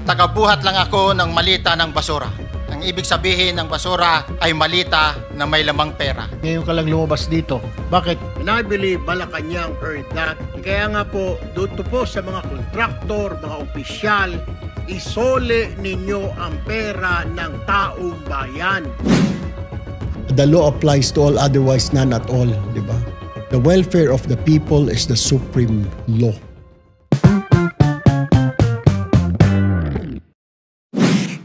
Tagabuhat lang ako ng malita ng basura. Ang ibig sabihin ng basura ay malita na may lamang pera. Ngayon ka lang lumabas dito. Bakit? And I believe Malacanang heard that. Kaya nga po, dito po sa mga kontraktor, mga opisyal, isole ninyo ang pera ng taong bayan. The law applies to all, otherwise none at all, di ba? The welfare of the people is the supreme law.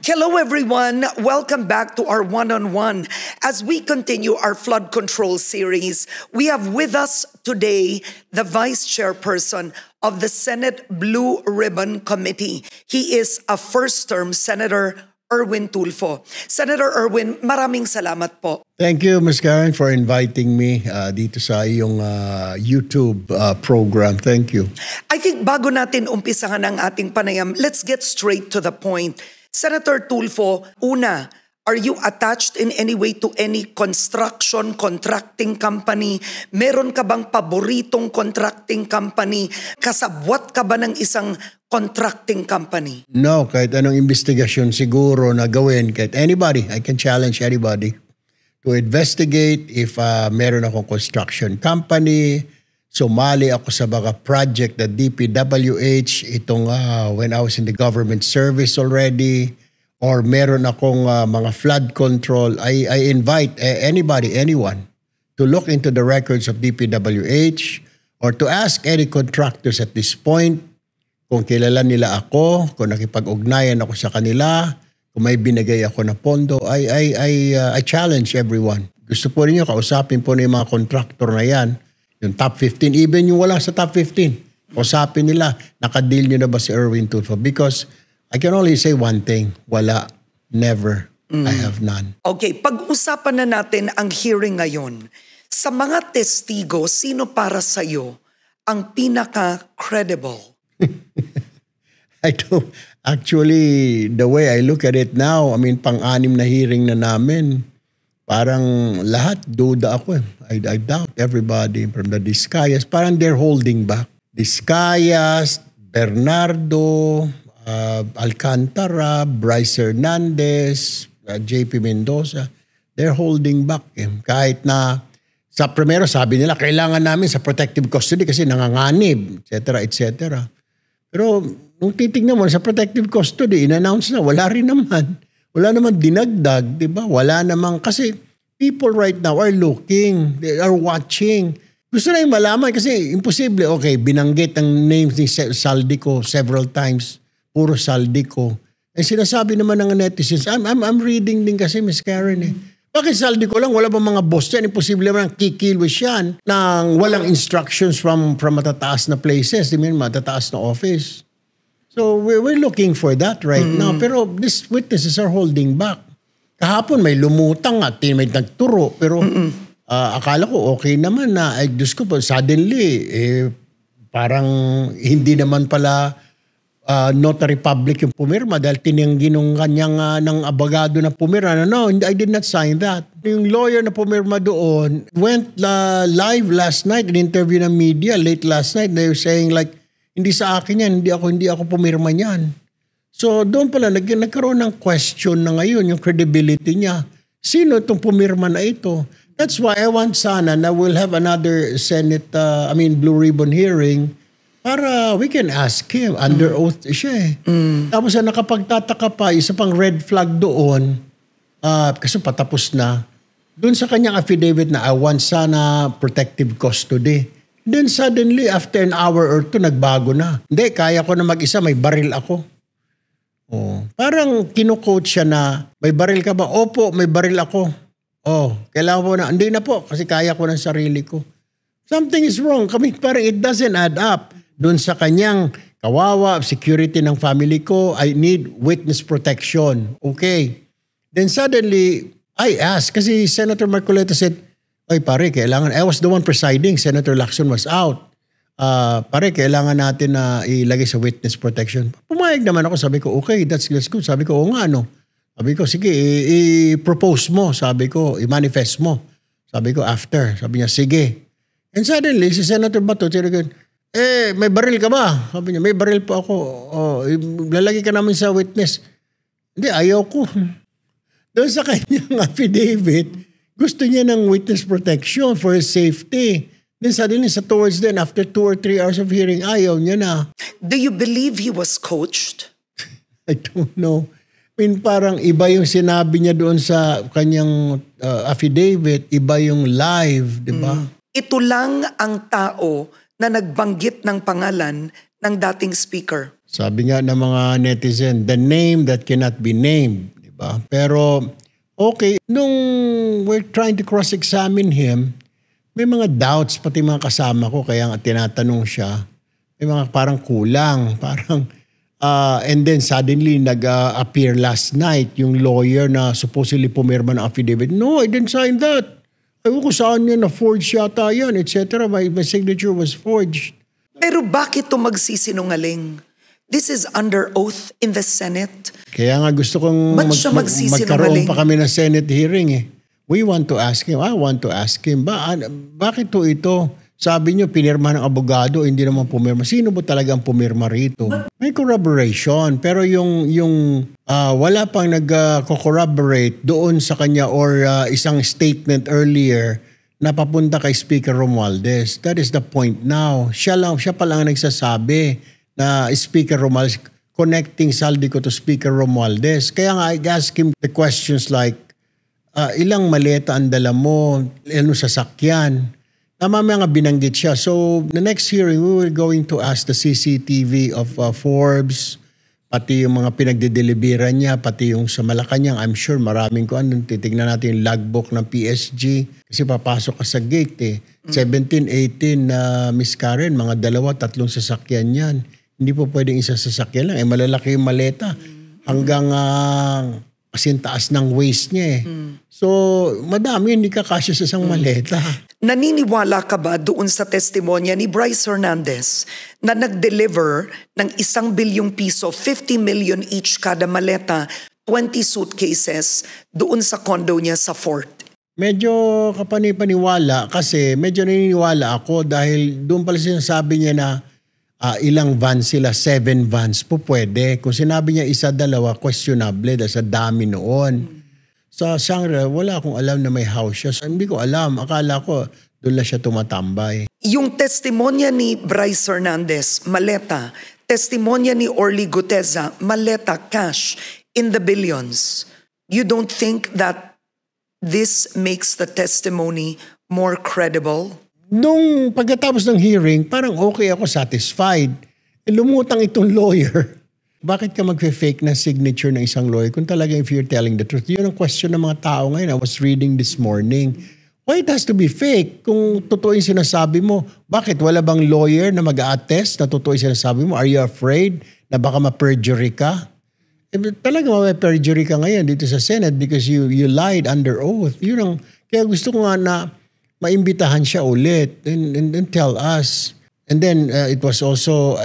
Hello everyone, welcome back to our one-on-one. As we continue our flood control series, we have with us today the Vice Chairperson of the Senate Blue Ribbon Committee. He is a first-term Senator Erwin Tulfo. Senator Erwin, maraming salamat po. Thank you, Ms. Karen, for inviting me dito sa iyong YouTube program. Thank you. I think bago natin umpisahan ang ating panayam, let's get straight to the point. Senator Tulfo, una, are you attached in any way to any construction contracting company? Meron ka bang paboritong contracting company? Kasabwat ka ba ng isang contracting company? No, kahit anong investigasyon siguro na gawin, kahit anybody, I can challenge anybody to investigate if meron akong construction company, sumali ako sa mga project na DPWH, itong when I was in the government service already, or meron akong mga flood control, I invite anybody, anyone, to look into the records of DPWH or to ask any contractors at this point kung kilala nila ako, kung nakipag-ugnayan ako sa kanila, kung may binigay ako na pondo. I challenge everyone. Gusto po ninyo, kausapin po na yung mga contractor na yan, yung top 15, even yung wala sa top 15. Usapin nila, nakadeal nyo na ba si Erwin Tulfo? Because I can only say one thing, wala, never, I have none. Okay, pag-usapan na natin ang hearing ngayon. Sa mga testigo, sino para sa'yo ang pinaka-credible? I don't, actually, the way I look at it now, I mean, pang-anim na hearing na namin, parang lahat, duda ako. I doubt everybody from the Discayas. Parang they're holding back. Discayas, Bernardo, Alcantara, Bryce Hernandez, JP Mendoza, they're holding back. Kahit na sa primero sabi nila, kailangan namin sa protective custody kasi nanganganib, etc. etc. Pero nung titignan mo sa protective custody, in-announce na, wala rin naman. Wala naman dinagdag, di ba? Wala naman kasi people right now are looking, they are watching. Gusto na yung malaman kasi imposible. Okay, binanggit ang names ni Saldico several times. Puro Saldico. Eh sinasabi naman ng netizens, I'm reading din kasi, Miss Karen eh. Bakit Saldico lang? Wala ba mga boss yan? Imposible naman ang kikilos yan nang walang instructions from matataas na places. I mean, matataas na office. So we're looking for that right now. Pero these witnesses are holding back. Kahapon may lumutang at may nagturo. Pero akala ko okay naman na, ay Diyos ko po, suddenly, parang hindi naman pala notary public yung pumirma dahil tinanggi nung kanyang ng abogado na pumirma. No, I did not sign that. Yung lawyer na pumirma doon went live last night in interview ng media late last night. They were saying like, hindi sa akin yan, hindi ako pumirma niyan. So doon pala nagkaroon ng question na ngayon yung credibility niya. Sino itong pumirma na ito? That's why I want sana na we'll have another Senate, Blue Ribbon hearing para we can ask him. Under oath siya eh. Tapos nakapagtataka pa, isa pang red flag doon, kasi patapos na, doon sa kanyang affidavit na I want sana protective custody. Then suddenly, after an hour or two, nagbago na. Hindi, kaya ko na mag-isa, may baril ako. Oh, parang kinu-coach siya na, may baril ka ba? Opo, may baril ako. Oh, kailangan ko na. Hindi na po, kasi kaya ko ng sarili ko. Something is wrong. Parang it doesn't add up. Doon sa kanyang kawawa, security ng family ko, I need witness protection. Okay. Then suddenly, I asked, kasi Senator Marcoleta said, ay pare, kailangan, I was the one presiding, Senator Lacson was out. Pare, kailangan natin na ilagay sa witness protection. Pumayag naman ako, sabi ko, okay, that's good. Sabi ko, oo nga, no. Sabi ko, sige, i-propose mo. Sabi ko, i-manifest mo. Sabi ko, after. Sabi niya, sige. And suddenly, si Senator Bato, may baril ka ba? Sabi niya, may baril po ako. Lalagay ka namin sa witness. Hindi, ayaw ko. Doon sa kanyang affidavit, gusto niya ng witness protection for his safety. Then suddenly, towards then, after 2 or 3 hours of hearing, ayaw niya na. Do you believe he was coached? I don't know. I mean, parang iba yung sinabi niya doon sa kanyang affidavit, iba yung live, di ba? Ito lang ang tao na nagbanggit ng pangalan ng dating speaker. Sabi nga ng mga netizen, the name that cannot be named, di ba? Pero okay, nung we're trying to cross-examine him, may mga doubts pati mga kasama ko kaya nga tinatanong siya. May mga parang kulang, parang and then suddenly nag-appear last night yung lawyer na supposedly pumirma ng affidavit. No, I didn't sign that. Ayaw ko saan yun, na-forge yata yan, etc. My signature was forged. Pero bakit ito magsisinungaling? This is under oath in the Senate. Kaya nga gusto kong Ba't siya magkaroon magsisinungaling? pa kami ng Senate hearing eh. We want to ask him. I want to ask him. Bakit to ito? Sabi niyo, pinirma ng abogado, hindi naman pumirma. Sino ba talagang pumirma rito? May corroboration, pero yung wala pang nag-corroborate doon sa kanya or isang statement earlier na papunta kay Speaker Romualdez. That is the point now. Siya pa lang nagsasabi na Speaker Romualdez, connecting Saldico to Speaker Romualdez. Kaya nga, I ask him the questions like, ilang maleta ang dala mo, ano sasakyan, mamaya nga binanggit siya. So, the next hearing, we were going to ask the CCTV of Forbes, pati yung mga pinagdideliveran niya, pati yung sa Malacanang. I'm sure maraming titignan natin yung logbook ng PSG. Kasi papasok ka sa gate eh. 17, 18 na Miss Karen, mga 2-3 sasakyan yan. Hindi po pwedeng isa sasakyan lang. Eh, malalaki yung maleta. Hanggang taas ng waist niya eh. So, madami, hindi kakasya sa isang maleta. Naniniwala ka ba doon sa testimonya ni Bryce Hernandez na nag-deliver ng 1 bilyong piso, 50 million each kada maleta, 20 suitcases doon sa condo niya sa Fort? Medyo kapanipaniwala kasi medyo naniniwala ako dahil doon pala sinasabi niya na ilang vans sila, 7 vans po pwede. Kung sinabi niya 1-2, questionable dahil sa dami noon. Sa Shangri-La, wala akong alam na may house siya. So, hindi ko alam. Akala ko doon lang siya tumatambay. Yung testimonya ni Bryce Hernandez, maleta. Testimonya ni Orly Guteza, maleta, cash, in the billions. You don't think that this makes the testimony more credible? Nung pagkatapos ng hearing, parang okay ako, satisfied. Lumutang itong lawyer. Bakit ka mag-fake na signature ng isang lawyer kung talagang if you're telling the truth? Yun ang question ng mga tao ngayon. I was reading this morning. Why it has to be fake? Kung totoo yung sinasabi mo, bakit wala bang lawyer na mag-a-attest na totoo yung sinasabi mo? Are you afraid na baka ma-perjury ka? Talaga ma-perjury ka ngayon dito sa Senate because you lied under oath. Yun ang, kaya gusto ko nga na maimbitahan siya ulit and tell us. And then it was also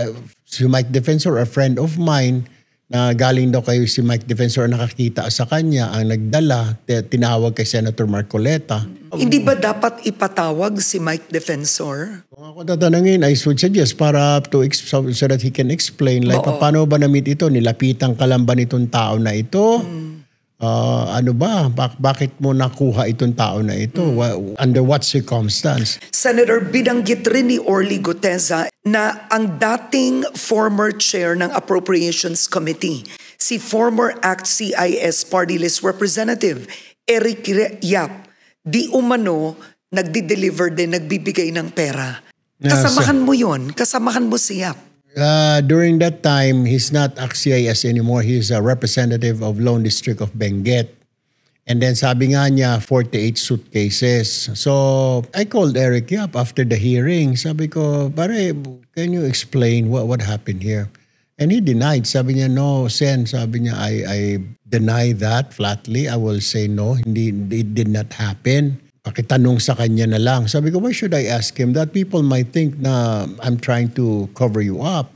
si Mike Defensor, a friend of mine, na galing daw kayo si Mike Defensor nakakita sa kanya, ang nagdala, tinawag kay Senator Marcoleta. Hindi ba dapat ipatawag si Mike Defensor? Kung ako tatanungin, I would suggest para so that he can explain, like, paano ba na-meet ito? Nilapitan ka lang ba nitong tao na ito? Ano ba? Bakit mo nakuha itong tao na ito? Under what circumstance? Senator, binanggit rin ni Orly Guteza na ang dating former chair ng Appropriations Committee, si former ACT-CIS Party List Representative Eric Yap, di umano nagdi-deliver din, nagbibigay ng pera. Kasamahan mo yun? Kasamahan mo si Yap? During that time, he's not ACT-CIS anymore. He's a representative of Lone District of Benguet. And then sabi nga niya, 48 suitcases. So I called Eric Yap after the hearing. Sabi ko, pare, can you explain what happened here? And he denied. Sabi niya, no, Sen. Sabi niya, I deny that flatly. I will say no, it did not happen. Pakitanong sa kanya na lang. Sabi ko, why should I ask him that? People might think na I'm trying to cover you up.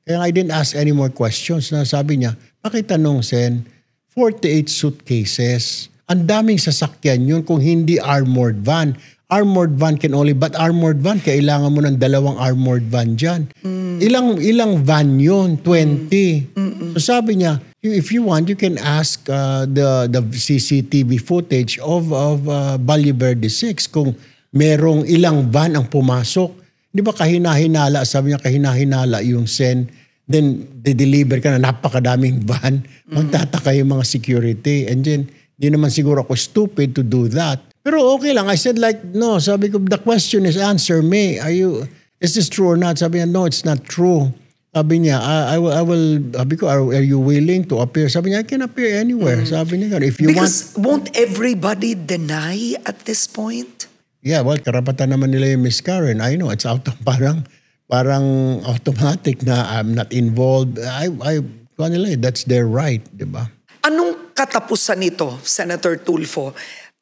Kaya I didn't ask any more questions. Na sabi niya, pakitanong, Sen, 48 suitcases. Ang daming sasakyan yun kung hindi armored van. armored van can only, but armored van, kailangan mo ng 2 armored van dyan. Ilang van yun? 20. So sabi niya, if you want, you can ask the CCTV footage of Valle Verde 6 kung merong ilang van ang pumasok. Di ba kahina-hinala, sabi niya kahina-hinala yung Sen, then de-deliver ka na napakadaming van, magtataka yung mga security. And then, di naman siguro ako stupid to do that. Pero okay lang. I said like, no, sabi ko, the question is answer me. Is this true or not? Sabi niya, no, it's not true. Sabi niya, I will, sabi ko, are you willing to appear? Sabi niya, I can appear anywhere. Sabi niya, if you Because won't everybody deny at this point? Yeah, well, karapatan naman nila yung Miss Karen. I know, it's out of parang automatic na I'm not involved. That's their right, di ba? Anong katapusan nito, Senator Tulfo?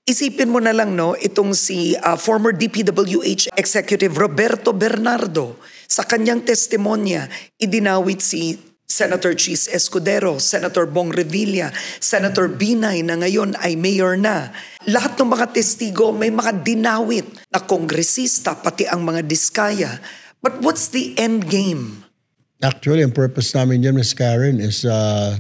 Isipin mo na lang, no, itong si former DPWH Executive Roberto Bernardo, sa kanyang testimonya, idinawit si Senator Chis Escudero, Senator Bong Revilla, Senator Binay na ngayon ay mayor na. Lahat ng mga testigo may mga dinawit na kongresista, pati ang mga diskaya. But what's the end game? Actually, ang purpose namin dyan, Ms. Karen, is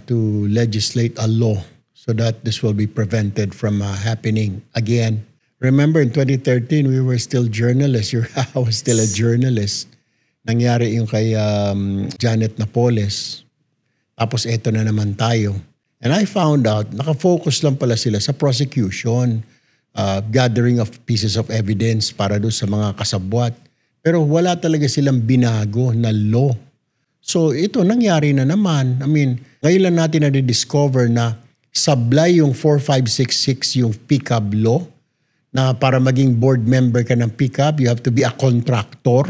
to legislate a law so that this will be prevented from happening again. Remember, in 2013, we were still journalists. I was still a journalist. Nangyari yung kay Janet Napoles. Tapos eto na naman tayo. And I found out, nakafocus lang pala sila sa prosecution, gathering of pieces of evidence para doon sa mga kasabwat. Pero wala talaga silang binago na law. So ito, nangyari na naman. I mean, ngayon lang natin na-discover na sablay yung 4566 yung PCAB law na para maging board member ka ng PCAB, you have to be a contractor.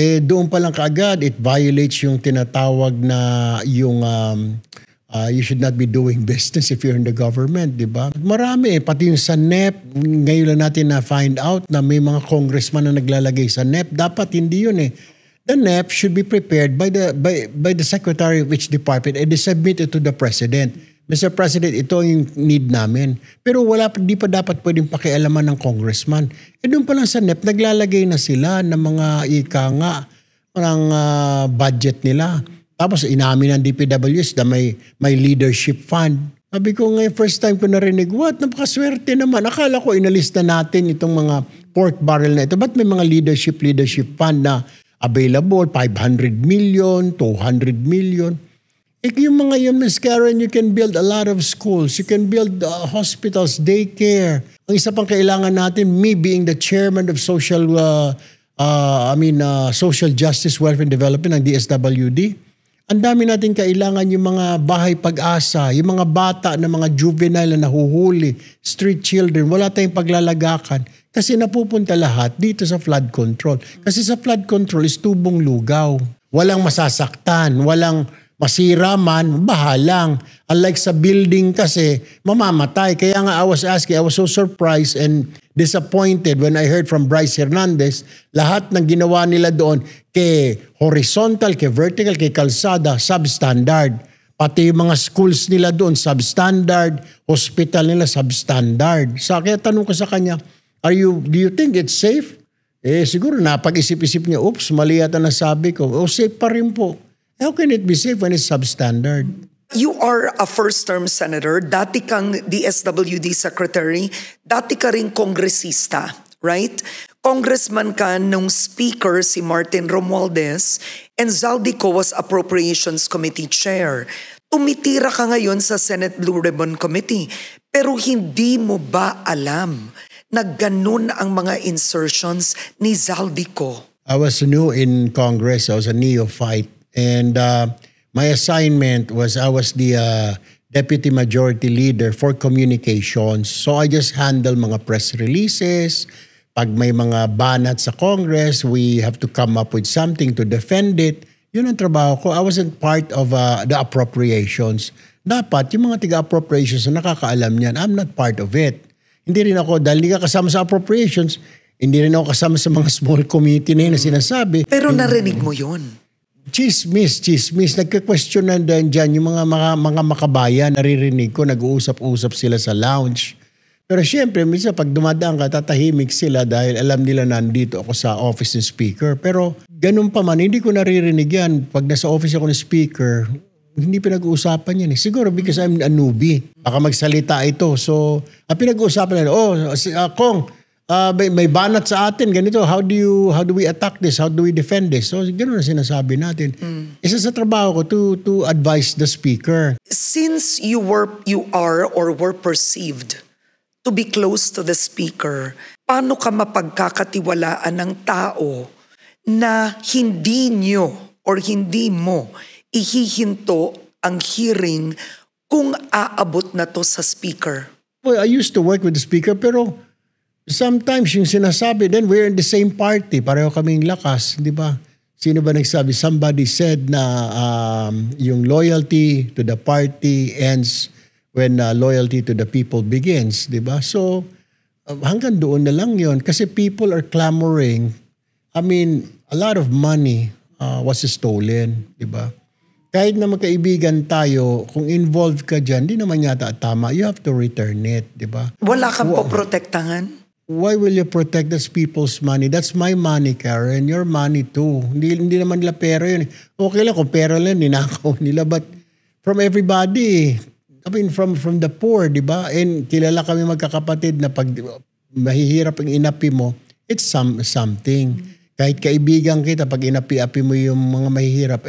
Doon pa lang kaagad, it violates yung tinatawag na yung you should not be doing business if you're in the government, di ba? Marami, pati yung sa NEP, ngayon lang natin na find out na may mga congressman na naglalagay sa NEP. Dapat hindi yun eh. The NEP should be prepared by the secretary of each department and submit it to the president. Mr. President, ito yung need namin. Pero di pa dapat pwedeng pakialaman ng congressman. Doon pa lang sa NEP, naglalagay na sila ng mga ng budget nila. Tapos inamin ng DPWs na may leadership fund. Sabi ko ngayon, first time ko narinig, napakaswerte naman. Akala ko inalis na natin itong mga pork barrel na ito. Ba't may mga leadership fund na available, 500 million, 200 million? Yung mga yun, Ms. Karen, you can build a lot of schools. You can build hospitals, daycare. Ang isa pang kailangan natin, me being the chairman of Social Justice, Welfare and Development ng DSWD, ang dami natin kailangan yung mga bahay pag-asa, yung mga bata na mga juvenile na nahuhuli, street children, wala tayong paglalagakan. Kasi napupunta lahat dito sa flood control. Kasi sa flood control is tubong lugaw. Walang masasaktan, walang masira man, bahalang. Unlike sa building kasi, mamamatay. Kaya nga I was so surprised and disappointed when I heard from Bryce Hernandez, lahat ng ginawa nila doon, kay horizontal, kay vertical, kay kalsada, substandard. Pati yung mga schools nila doon, substandard. Hospital nila, substandard. Kaya tanong ko sa kanya, do you think it's safe? Siguro napag-isip-isip niya, oops, mali yata nasabi ko. Safe pa rin po. How can it be safe when it's substandard? You are a first-term senator, dati kang DSWD secretary, dati ka rin kongresista, right? Congressman ka nung speaker si Martin Romualdez and Zaldico was Appropriations Committee Chair. Tumitira ka ngayon sa Senate Blue Ribbon Committee, pero hindi mo ba alam na ganun ang mga insertions ni Zaldico? I was new in Congress. I was a neophyte. And my assignment was I was the Deputy Majority Leader for Communications. So I just handle mga press releases. Pag may mga banat sa Congress, we have to come up with something to defend it. Yun ang trabaho ko. I wasn't part of the appropriations. Dapat yung mga tiga-appropriations na nakakaalam niyan, I'm not part of it. Hindi rin ako, dahil hindi ka kasama sa appropriations, hindi rin ako kasama sa mga small committee na yun na sinasabi. Pero narinig mo yun. Chismis. Nagka-question na dyan yung mga makabayan, naririnig ko, nag-uusap-usap sila sa lounge. Pero siyempre, minsan pag dumadaan ka, tatahimik sila dahil alam nila nandito ako sa office ng speaker. Pero ganun pa man, hindi ko naririnig yan. Pag nasa office ako ng speaker, hindi pinag-uusapan yan. Siguro because I'm a newbie. Baka magsalita ito. So, ang pinag-uusapan nila, Kong, may banat sa atin, ganito. How do we attack this? How do we defend this? So, gano'n na sinasabi natin. Isa sa trabaho ko to advise the speaker. Since you are or were perceived to be close to the speaker, paano ka mapagkakatiwalaan ng tao na hindi nyo or hindi mo ihihinto ang hearing kung aabot na to sa speaker? Well, I used to work with the speaker, pero sometimes yung sinasabi, then we're in the same party. Pareho kaming lakas, di ba? Sino ba nagsabi? Somebody said na yung loyalty to the party ends when loyalty to the people begins, di ba? So, hanggang doon na lang yon kasi people are clamoring. I mean, a lot of money was stolen, di ba? Kahit na magkaibigan tayo, kung involved ka dyan, di naman yata tama. You have to return it, di ba? Wala kang poprotektahan? Why will you protect those people's money? That's my money, Karen. Your money too. Hindi naman nila pera yun. Okay lang kung pera lang, ninakaw nila. But from everybody, I mean, from the poor, di ba? And kilala kami magkakapatid na pag mahihirap ang inapi mo, it's something. Kahit kaibigan kita, pag inapi-api mo yung mga mahihirap,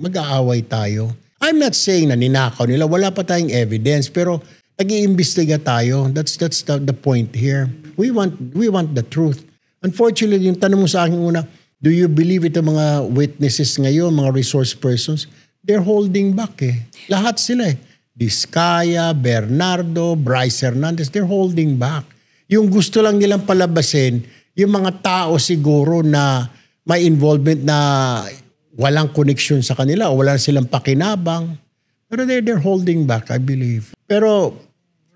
mag-aaway tayo. I'm not saying na ninakaw nila. Wala pa tayong evidence. Pero nag-iimbestiga tayo. That's the point here. We want the truth. Unfortunately, yung tanong mo sa akin una, do you believe ito mga witnesses ngayon, mga resource persons? They're holding back eh. Lahat sila eh. Diskaya, Bernardo, Bryce Hernandez, they're holding back. Yung gusto lang nilang palabasin, yung mga tao siguro na may involvement na walang connection sa kanila o wala silang pakinabang. Pero they're holding back, I believe. Pero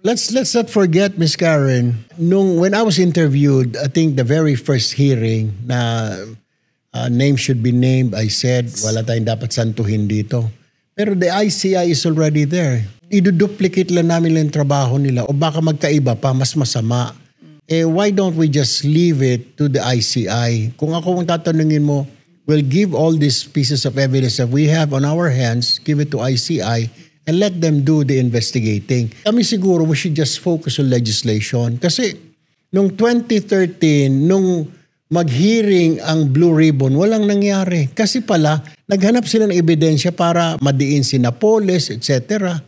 let's not forget, Miss Karen, when I was interviewed, I think the very first hearing na name should be named, I said, wala tayong dapat santuhin dito. Pero the ICI is already there. Iduduplicate lang namin yung trabaho nila o baka magkaiba pa, mas masama. Why don't we just leave it to the ICI? Kung ako tatanungin mo, we'll give all these pieces of evidence that we have on our hands, give it to ICI, and let them do the investigating. Kami siguro, we should just focus on legislation. Kasi, nung 2013, nung mag-hearing ang Blue Ribbon, walang nangyari. Kasi pala, naghanap sila ng ebidensya para madiin si Napoles, etc.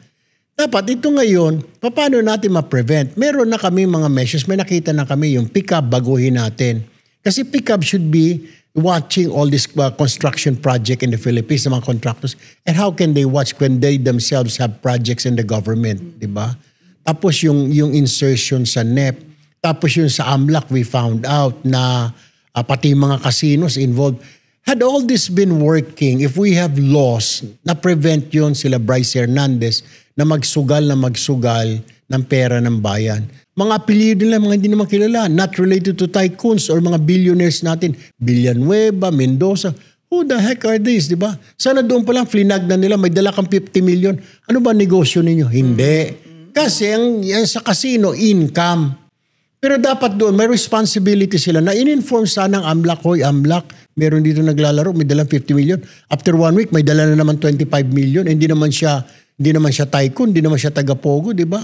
Dapat ito ngayon, paano natin ma-prevent? Meron na kami mga measures, may nakita na kami yung pick-up, baguhin natin. Kasi pick-up should be watching all this construction project in the Philippines, mga contractors, and how can they watch when they themselves have projects in the government, di ba? Tapos yung insertion sa NEP, tapos yung sa AMLAC, we found out na pati mga casinos involved. Had all this been working, if we have laws na prevent yun sila Bryce Hernandez na magsugal ng pera ng bayan. Mga apelyido nila, mga hindi naman kilala, not related to tycoons or mga billionaires natin. Villanueva, Mendoza. Who the heck are these, di ba? Sana doon pa lang flinag na nila, may dala kang 50 million. Ano ba negosyo ninyo? Hindi. Kasi yan sa casino, income. Pero dapat doon, may responsibility sila na in-inform sana ng AMLAC, hoy AMLAC, meron dito naglalaro, may dalang 50 million. After 1 week, may dala na naman 25 million. Hindi naman siya tycoon, hindi naman siya taga-pogo, di ba?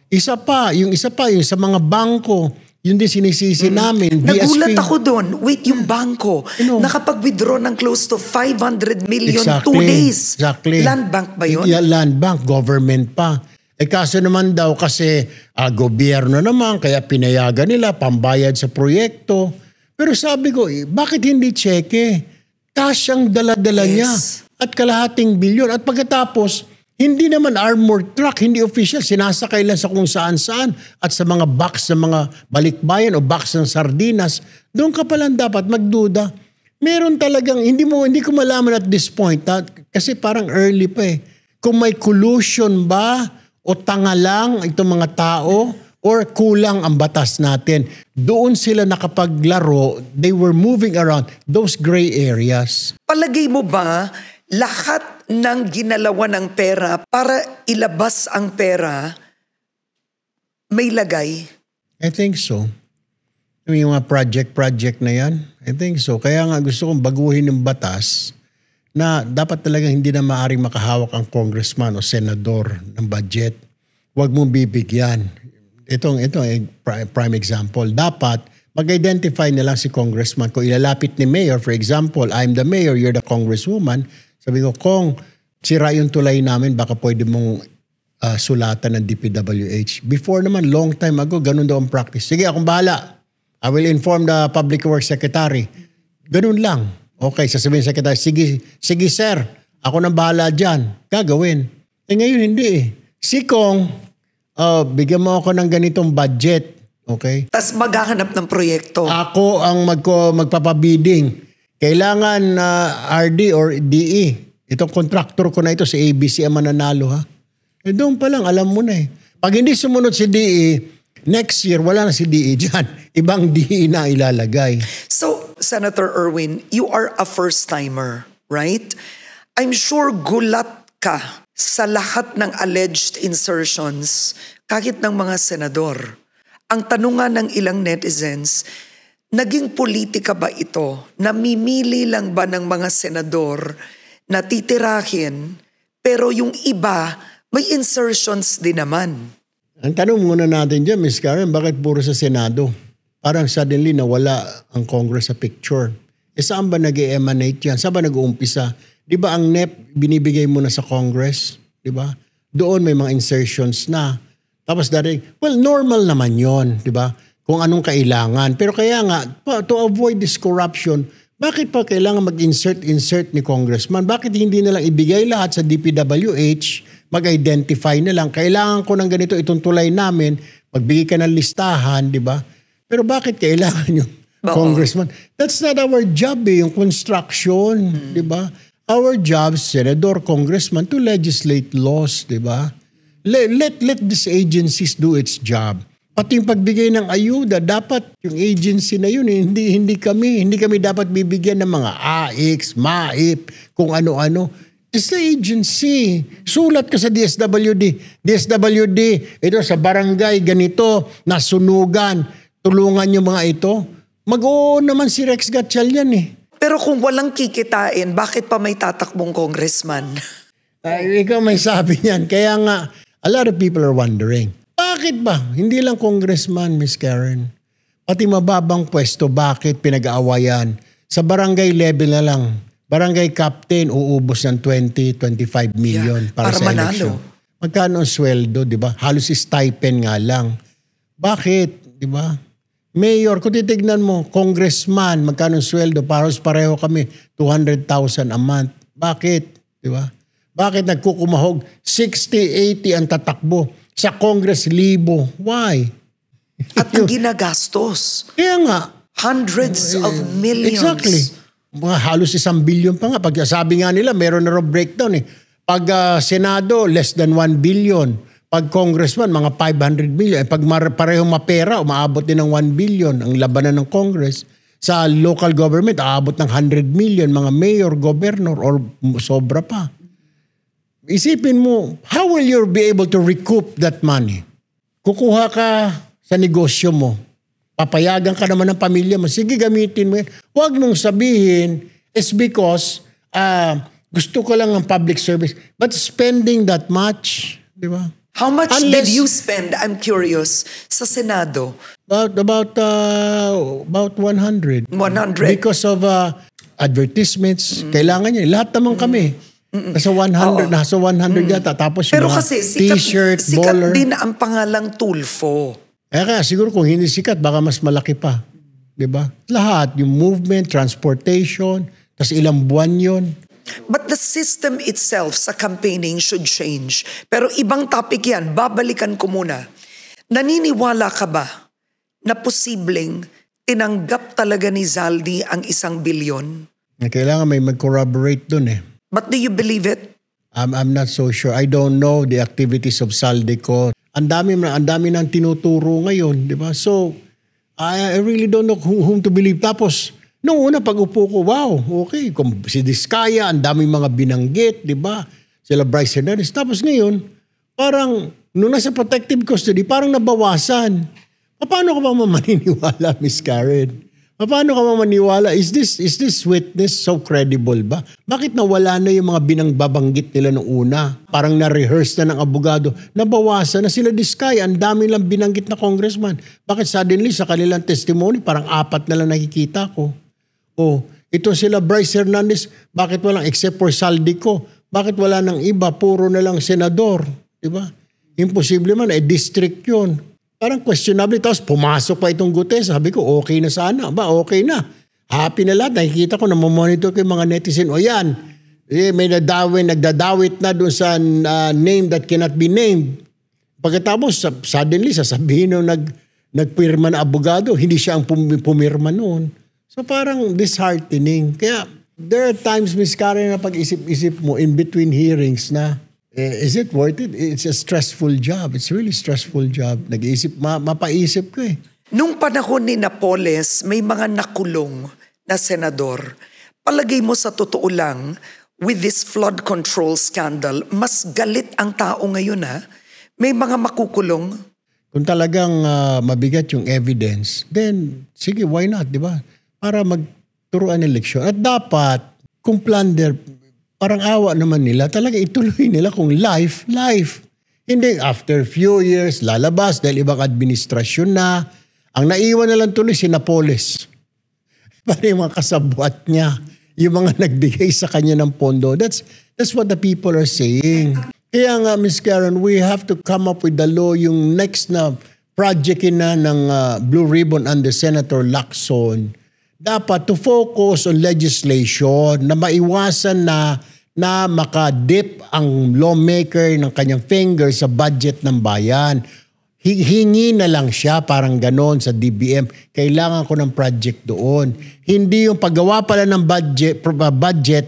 Isa pa, yung sa mga bangko, yun din sinisisi namin. Nagulat ako doon. Wait, yung bangko, nakapag-withdraw ng close to 500 million 2 days. Exactly. Land bank ba yun? Yeah, land bank, government pa. Kaso naman daw kasi gobyerno naman, kaya pinayagan nila, pambayad sa proyekto. Pero sabi ko, bakit hindi cheque? Kasyang dala-dala niya at kalahating bilyon. At pagkatapos, hindi naman armored truck, hindi official, sinasakay lang sa kung saan-saan at sa mga box ng mga balikbayan o box ng sardinas. Doon ka palang dapat magduda. Meron talagang, hindi ko malaman at this point, kasi parang early pa eh. Kung may collusion ba o tanga lang itong mga tao or kulang ang batas natin. Doon sila nakapaglaro, they were moving around those gray areas. Palagay mo ba, lahat ng ginalawan ng pera para ilabas ang pera, may lagay? I think so. Yung mga project na yan, I think so. Kaya nga gusto kong baguhin yung batas na dapat talaga hindi na maaaring makahawak ang congressman o senador ng budget. Huwag mong bibigyan. Ito prime example. Dapat mag-identify na lang si congressman. Kung ilalapit ni mayor, for example, I'm the mayor, you're the congresswoman. Sabi ko, kung sira yung tulay namin, baka pwede mong sulatan ng DPWH. Before naman, long time ago, ganun daw ang practice. Sige, akong bahala. I will inform the Public Works Secretary. Ganun lang. Okay, sasabihin sa secretary, sige sir, ako nang bahala dyan. Gagawin. Ngayon hindi eh. Sikong, bigyan mo ako ng ganitong budget. Okay? Tas maghahanap ng proyekto. Ako ang magpapabidding. Kailangan RD or DE. Itong contractor ko na ito, si ABC ang mananalo ha. Doon pa lang, alam mo na eh. Pag hindi sumunod si DE, next year, wala na si DE dyan. Ibang DE na ilalagay. So, Senator Erwin, you are a first-timer, right? I'm sure gulat ka sa lahat ng alleged insertions, kahit ng mga senador. Ang tanungan ng ilang netizens, naging politika ba ito? Namimili lang ba ng mga senador na titirahin, pero yung iba, may insertions din naman? Ang tanong muna natin dyan, Ms. Karen, bakit puro sa Senado? Parang suddenly nawala ang Congress sa picture. Saan ba nag-emanate yan? Saan ba nag-uumpisa? Di ba ang NEP binibigay mo na sa Congress? Di ba? Doon may mga insertions na. Tapos dati, well, normal naman yon, di ba? Kung anong kailangan. Pero kaya nga, to avoid this corruption, bakit pa kailangan mag-insert ni Congressman? Bakit hindi na lang ibigay lahat sa DPWH, mag-identify na lang, kailangan ko ng ganito, itong tulay namin, magbigay ka ng listahan, di ba? Pero bakit kailangan yung Congressman? That's not our job yung construction, di ba? Our job, Senador, Congressman, to legislate laws, di ba? Let these agencies do its job. Pati yung pagbigay ng ayuda, dapat yung agency na yun, hindi kami dapat bibigyan ng mga AIX, MAIP, kung ano-ano. It's the agency. Sulat ka sa DSWD. DSWD, ito sa barangay, ganito, nasunugan, tulungan yung mga ito. Mag-oo naman si Rex Gatchalian eh. Pero kung walang kikitain, bakit pa may tatakbong congressman? Ikaw may sabi niyan. Kaya nga, a lot of people are wondering, bakit ba? Hindi lang congressman, Miss Karen. Pati mababang pwesto, bakit pinag-aawayan? Sa barangay level na lang. Barangay captain, uubos ng 20-25 million para sa election. Magkano ang sweldo, di ba? Halos stipend nga lang. Bakit, di ba? Mayor, kung titignan mo, congressman, magkano ang sweldo? Pareho kami, 200,000 a month. Bakit, di ba? Bakit nagkukumahog? 60-80 ang tatakbo. Sa Congress, 1,000. Why? At ang ginagastos. Kaya nga. Hundreds of millions. Exactly. Mga halos 1 billion pa nga. Pag sabi nga nila, meron na raw breakdown eh. Pag Senado, less than 1 billion. Pag Congressman, mga 500 million. Pag parehong mapera, umaabot din ng 1 billion ang labanan ng Congress. Sa local government, aabot ng 100 million. Mga mayor, governor, or sobra pa. Isipin mo, how will you be able to recoup that money? Kukuha ka sa negosyo mo. Papayagan ka naman ng pamilya mo. Sige, gamitin mo yan. Huwag mong sabihin, it's because gusto ko lang ng public service. But spending that much, di ba? How much did you spend, I'm curious, sa Senado? About 100. 100? Because of advertisements. Kailangan niya. Lahat naman kami. Nasa 100 yata. Tapos pero mga kasi t-shirt, baller. Sikat din ang pangalang Tulfo. Kaya siguro kung hindi sikat, baka mas malaki pa. Diba? Lahat, yung movement, transportation, tas ilang buwan yun. But the system itself sa campaigning should change. Pero ibang topic yan, babalikan ko muna. Naniniwala ka ba na posibleng tinanggap talaga ni Zaldi ang 1 billion? Kailangan may mag-corroborate dun eh. But do you believe it? I'm not so sure. I don't know the activities of Saldico. Ang dami nang tinuturo ngayon, di ba? So, I really don't know whom to believe. Tapos, noong una pag-upo ko, wow, okay. Kung si Diskaya, ang daming mga binanggit, di ba? Sila Bryce Hernandez. Tapos ngayon, parang Nung nasa protective custody, parang nabawasan. Paano ka ba maniniwala, Miss Karen? Paano ka ba maniwala? Is this witness so credible ba? Bakit nawala na yung mga binangbabanggit nila nung una? Parang na-rehearse na ng abogado. Nabawasan na sila Diskaya. Ang dami lang binanggit na congressman. Bakit suddenly sa kanilang testimony, parang 4 na lang nakikita ko? Oh, ito sila Bryce Hernandez. Bakit walang except for Saldico? Bakit wala nang iba? Puro na lang senador. Diba? Imposible man, district yun. Parang questionable. Tapos pumasok pa itong Gutes. Sabi ko, okay na sana. Okay na. Happy na lahat. Nakikita ko, namomonitor ko yung mga netizen. O yan, may nagdadawit na doon sa name that cannot be named. Pagkatapos, suddenly, sasabihin nung nagpirma na abogado, hindi siya ang pumirma noon. So parang disheartening. Kaya there are times, Ms. Karen, na pag-isip-isip mo in between hearings na, is it worth it? It's a stressful job. It's really stressful job. Nag-iisip, mapaisip ko eh. Nung panahon ni Napoles, may mga nakulong na senador. Palagay mo sa totoo lang, with this flood control scandal, mas galit ang tao ngayon ha? May mga makukulong. Kung talagang mabigat yung evidence, then sige, why not, di ba? Para magturuan ng leksyon. At dapat, kung plunder, parang awa naman nila, talaga ituloy nila kung life. Hindi, after few years, lalabas dahil ibang administrasyon na. Ang naiwan na lang tuloy si Napoles. Para yung mga kasabwat niya, yung mga nagbigay sa kanya ng pondo. That's what the people are saying. Kaya nga, Ms. Karen, we have to come up with the law, yung next na project na ng Blue Ribbon under Senator Lacson. Dapat to focus on legislation na maiwasan na makadip ang lawmaker ng kanyang finger sa budget ng bayan. Hingi na lang siya, parang ganon sa DBM. Kailangan ko ng project doon. Hindi yung paggawa pala ng budget,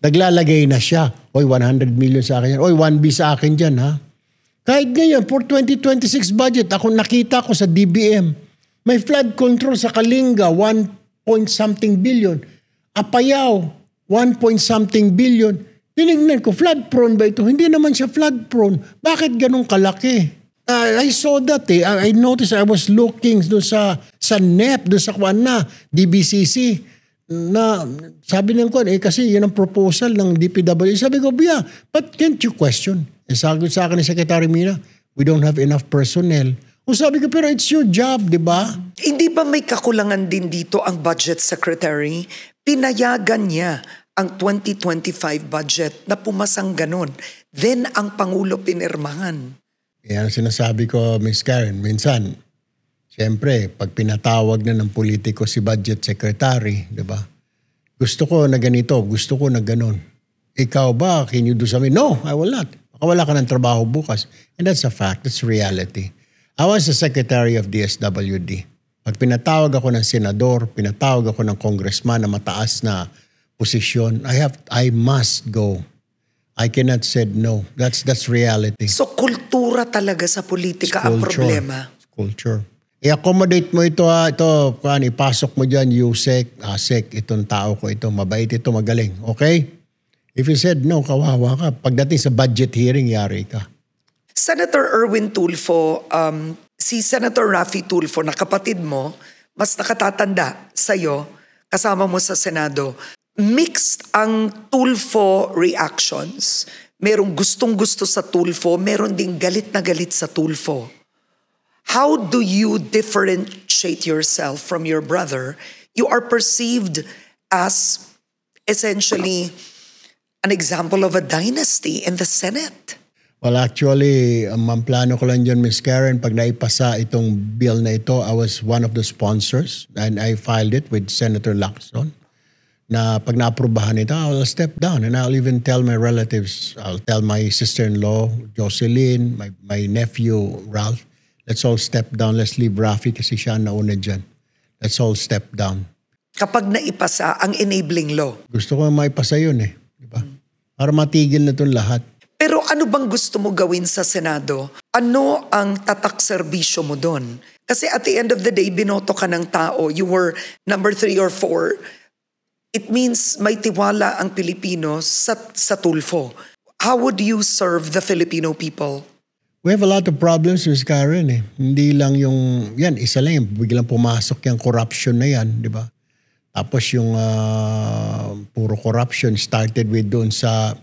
naglalagay na siya. Oy, 100 million sa akin yan. Oy, 1B sa akin dyan, ha? Kahit ngayon, for 2026 budget, nakita ko sa DBM. May flood control sa Kalinga, 1-point-something billion. Apayao, 1-point-something billion. Tinignan ko, flood prone ba ito? Hindi naman siya flood prone. Bakit ganun kalaki? I saw that eh. I noticed, I was looking doon sa NEP, doon sa DBCC. Na sabi ng kasi yun ang proposal ng DPW. Sabi ko, yeah, but can't you question? Sabi sa akin ni Secretary Mina, we don't have enough personnel. O sabi ko, pero it's your job, di ba? Hindi ba may kakulangan din dito ang budget secretary? Pinayagan niya ang 2025 budget na pumasang ganun. Then ang Pangulo pinirmahan. Yan ang sinasabi ko, Ms. Karen. Minsan, siyempre, pag pinatawag na ng politiko si budget secretary, di ba? Gusto ko na ganito, gusto ko na ganon. Ikaw ba, can you do something? No, I will not. Baka wala ka ng trabaho bukas. And that's a fact, that's reality. I was the secretary of DSWD. Pag pinatawag ako ng senador, pinatawag ako ng congressman na mataas na posisyon, I must go. I cannot say no. That's reality. So kultura talaga sa politika ang problema. Culture. I-accommodate mo ito ha. Ito, ipasok mo dyan, Yusek, Asek, itong tao ko ito, mabait ito, magaling. Okay? If you said no, kawawa ka. Pagdating sa budget hearing, yari ka. Senator Erwin Tulfo, si Senator Raffy Tulfo na kapatid mo, mas nakatatanda sa'yo, kasama mo sa Senado. Mixed ang Tulfo reactions. Merong gustong-gusto sa Tulfo, meron ding galit na galit sa Tulfo. How do you differentiate yourself from your brother? You are perceived as essentially an example of a dynasty in the Senate. Well, actually, ang plano ko lang dyan, Ms. Karen, pag naipasa itong bill na ito, I was one of the sponsors and I filed it with Senator Lacson. Na pag naaprubahan ito, I'll step down and I'll even tell my relatives, I'll tell my sister-in-law, Jocelyn, my nephew, Ralph, let's all step down. Let's leave Raffy kasi siya nauna dyan. Let's all step down. Kapag naipasa ang enabling law. Gusto ko maipasa yun eh. Diba? Para matigil na itong lahat. Pero ano bang gusto mo gawin sa Senado? Ano ang tatak serbisyo mo doon? Kasi at the end of the day, binoto ka ng tao. You were number 3 or 4. It means may tiwala ang Pilipino sa Tulfo. How would you serve the Filipino people? We have a lot of problems, Ms. Karen. Hindi lang yung, yan, isa lang yung biglang pumasok yung corruption na yan, di ba? Tapos yung puro corruption started with doon sa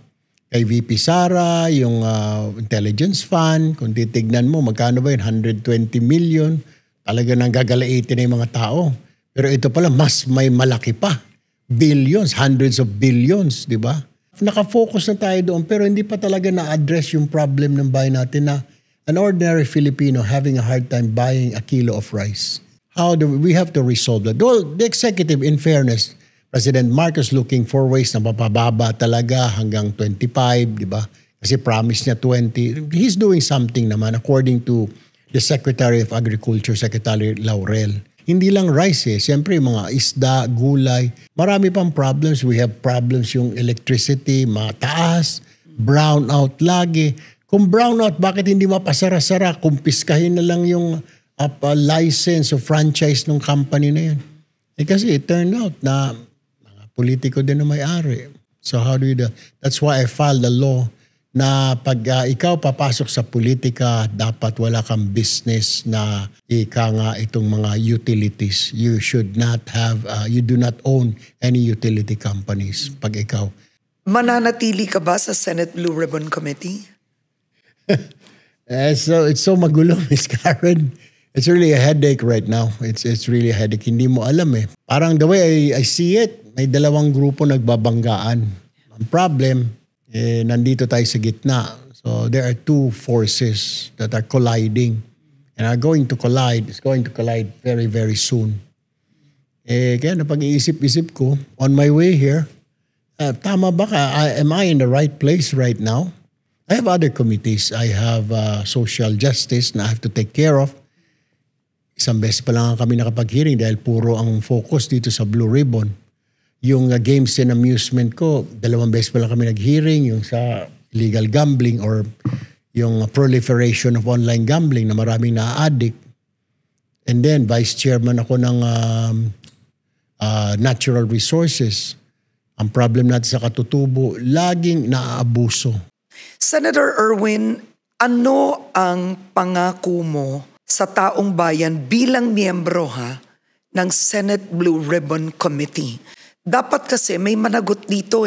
kay VP Sara, yung intelligence fund. Kung titignan mo, magkano ba yun? 120 million. Talaga nang gagalaitin na yung mga tao. Pero ito pala, mas may malaki pa. Billions, hundreds of billions, di ba? Nakafocus na tayo doon pero hindi pa talaga na-address yung problem ng bayan natin na an ordinary Filipino having a hard time buying a kilo of rice. How do we have to resolve that? Well, the executive, in fairness, President Marcos looking for ways na mapababa talaga hanggang 25, di ba? Kasi promise niya 20. He's doing something naman according to the Secretary of Agriculture, Secretary Laurel. Hindi lang rice Siyempre mga isda, gulay. Marami pang problems. We have problems yung electricity, mataas, brownout lagi. Kung brownout, bakit hindi mapasara-sara? Kumpiskahin na lang yung license o franchise ng company na yan. Kasi it turned out na mga politiko din na may-ari. So how do you do? That's why I filed a law na pag ikaw papasok sa politika, dapat wala kang business na itong mga utilities. You should not have, you do not own any utility companies pag ikaw. Mananatili ka ba sa Senate Blue Ribbon Committee? So it's so magulo, Ms. Karen. It's really a headache right now. It's really a headache. Hindi mo alam Parang the way I see it, may dalawang grupo nagbabanggaan. Ang problem, nandito tayo sa gitna. So there are two forces that are colliding and are going to collide. It's going to collide very, very soon. Kaya napag-iisip-isip ko, on my way here, tama ba ka? Am I in the right place right now? I have other committees. I have social justice na I have to take care of. Isang beses pa lang kami nakapag-hearing dahil puro ang focus dito sa Blue Ribbon. Yung games and amusement ko, 2 beses pa lang kami nag-hearing, yung sa illegal gambling or yung proliferation of online gambling na maraming na-addict. And then, vice chairman ako ng natural resources. Ang problem natin sa katutubo, laging naaabuso. Senator Erwin, ano ang pangako mo sa taong bayan bilang miyembro ng Senate Blue Ribbon Committee? Dapat kasi may managot dito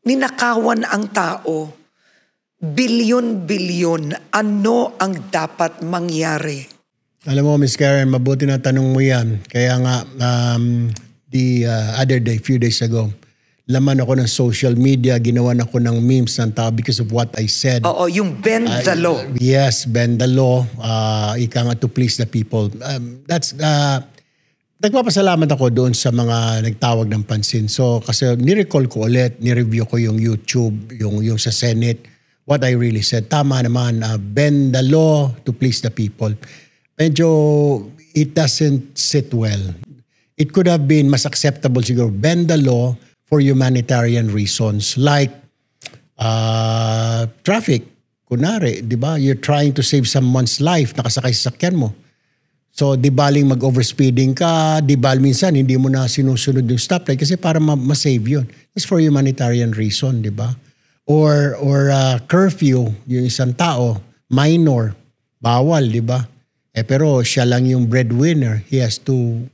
Ninakawan ang tao. Bilyon-bilyon. Ano ang dapat mangyari? Alam mo, Ms. Karen, mabuti na tanong mo yan. Kaya nga, the other day, few days ago, laman ako ng social media, ginawan ako ng memes ng tao because of what I said. Oo, yung bend the law. Yes, bend the law. Ika nga to please the people. Nagpapasalamat ako doon sa mga nagtawag ng pansin. So kasi ni-recall ko ulit, ni-review ko yung YouTube, yung sa Senate, what I really said. Tama naman, bend the law to please the people. Medyo it doesn't sit well. It could have been mas acceptable siguro, bend the law for humanitarian reasons like traffic. Kunwari, di ba? You're trying to save someone's life, nakasakay sa sakyan mo. So, di baling mag-overspeeding ka, di bal minsan hindi mo na sinusunod yung stoplight kasi para ma-save yun. It's for humanitarian reason, di ba? Or curfew, yung isang tao, minor, bawal, di ba? Pero siya lang yung breadwinner. He has to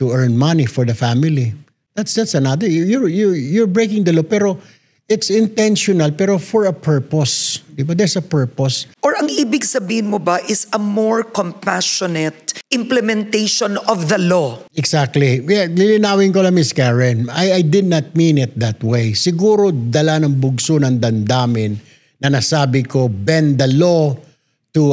earn money for the family. That's another. You're breaking the law, pero it's intentional, pero for a purpose. Di ba? There's a purpose. Or ang ibig sabihin mo ba is a more compassionate implementation of the law? Exactly. Yeah, lilinawin ko lang, Ms. Karen. I did not mean it that way. Siguro dala ng bugso ng damdamin na nasabi ko, bend the law to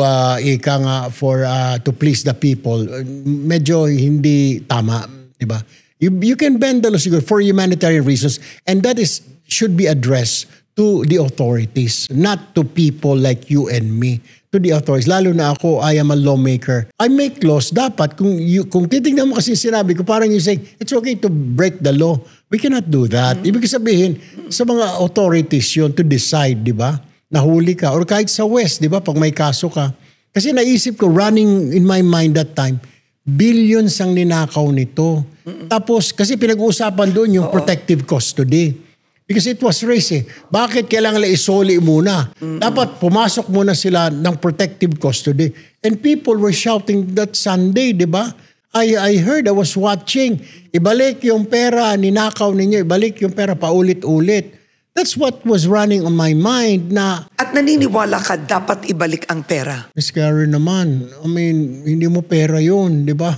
to please the people. Medyo hindi tama, di ba? You can bend the law siguro for humanitarian reasons, and that should be addressed to the authorities, not to people like you and me. To the authorities. Lalo na ako, I am a lawmaker. I make laws. Dapat, kung titignan mo kasi sinabi ko, parang you say, it's okay to break the law. We cannot do that. Ibig sabihin, sa mga authorities yun to decide, di ba? Nahuli ka. Or kahit sa West, di ba? Pag may kaso ka. Kasi naisip ko, running in my mind that time, billions ang ninakaw nito. Tapos, kasi pinag-uusapan doon yung protective custody. Because it was raised eh. Bakit kailangan nila isoli muna? Dapat pumasok muna sila ng protective custody. And people were shouting that Sunday, di ba? I heard, I was watching. Ibalik yung pera, ninakaw ninyo. Ibalik yung pera paulit-ulit. That's what was running on my mind na... At naniniwala ka dapat ibalik ang pera. Miss Karen naman, I mean, hindi mo pera yun, di ba?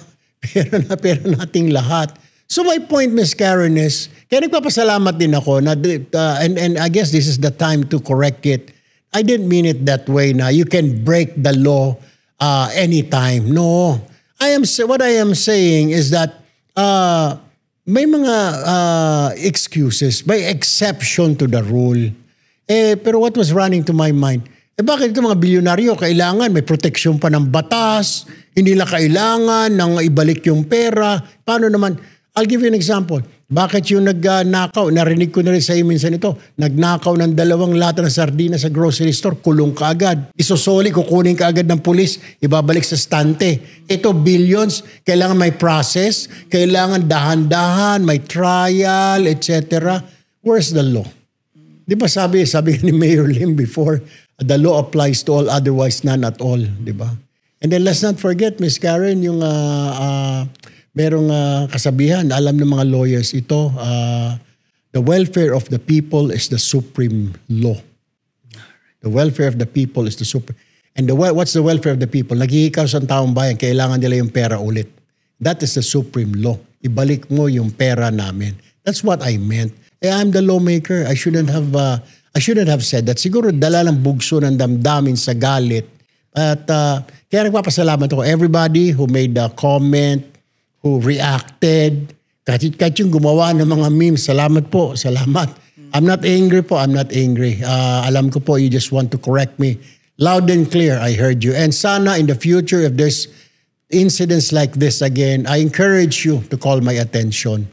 Pera nating lahat. So my point, Miss Karen, is, kaya nagpapasalamat din ako na, and I guess this is the time to correct it. I didn't mean it that way na you can break the law anytime. No. What I am saying is that may mga excuses, may exception to the rule. Pero what was running to my mind, bakit ito mga bilyonaryo kailangan may proteksyon pa ng batas, hindi nila kailangan nang ibalik yung pera. Paano naman? I'll give you an example. Bakit yung nagnakaw, narinig ko na rin sa iyo minsan ito, nagnakaw ng 2 lata ng sardinas sa grocery store, kulong ka agad. Isosoli, kukunin ka agad ng pulis, ibabalik sa stante. Ito, billions, kailangan may process, kailangan dahan-dahan, may trial, etc. Where's the law? Di ba sabi ni Mayor Lim before, the law applies to all, otherwise none at all. Di ba? And then let's not forget, Miss Karen, yung... merong kasabihan, alam ng mga lawyers ito, the welfare of the people is the supreme law. The welfare of the people is the supreme. And what's the welfare of the people? Naghihikaw sa taong bayan, kailangan nila yung pera ulit. That is the supreme law. Ibalik mo yung pera namin. That's what I meant. I'm the lawmaker. I shouldn't have said that. Siguro dala ng bugso ng damdamin sa galit. At kaya nagpapasalamat ako. Everybody who made a comment, who reacted, kahit yung gumawa ng mga memes, salamat po, salamat. I'm not angry po, I'm not angry. Alam ko po, you just want to correct me. Loud and clear, I heard you. And sana in the future, if there's incidents like this again, I encourage you to call my attention.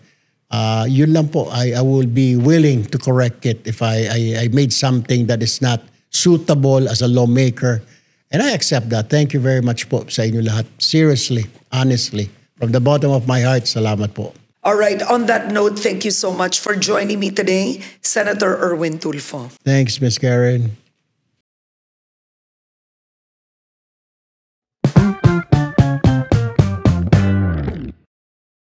Yun lang po, I will be willing to correct it if I made something that is not suitable as a lawmaker. And I accept that. Thank you very much po sa inyo lahat. Seriously, honestly. From the bottom of my heart, salamat po. All right, on that note, thank you so much for joining me today, Senator Erwin Tulfo. Thanks, Ms. Karen.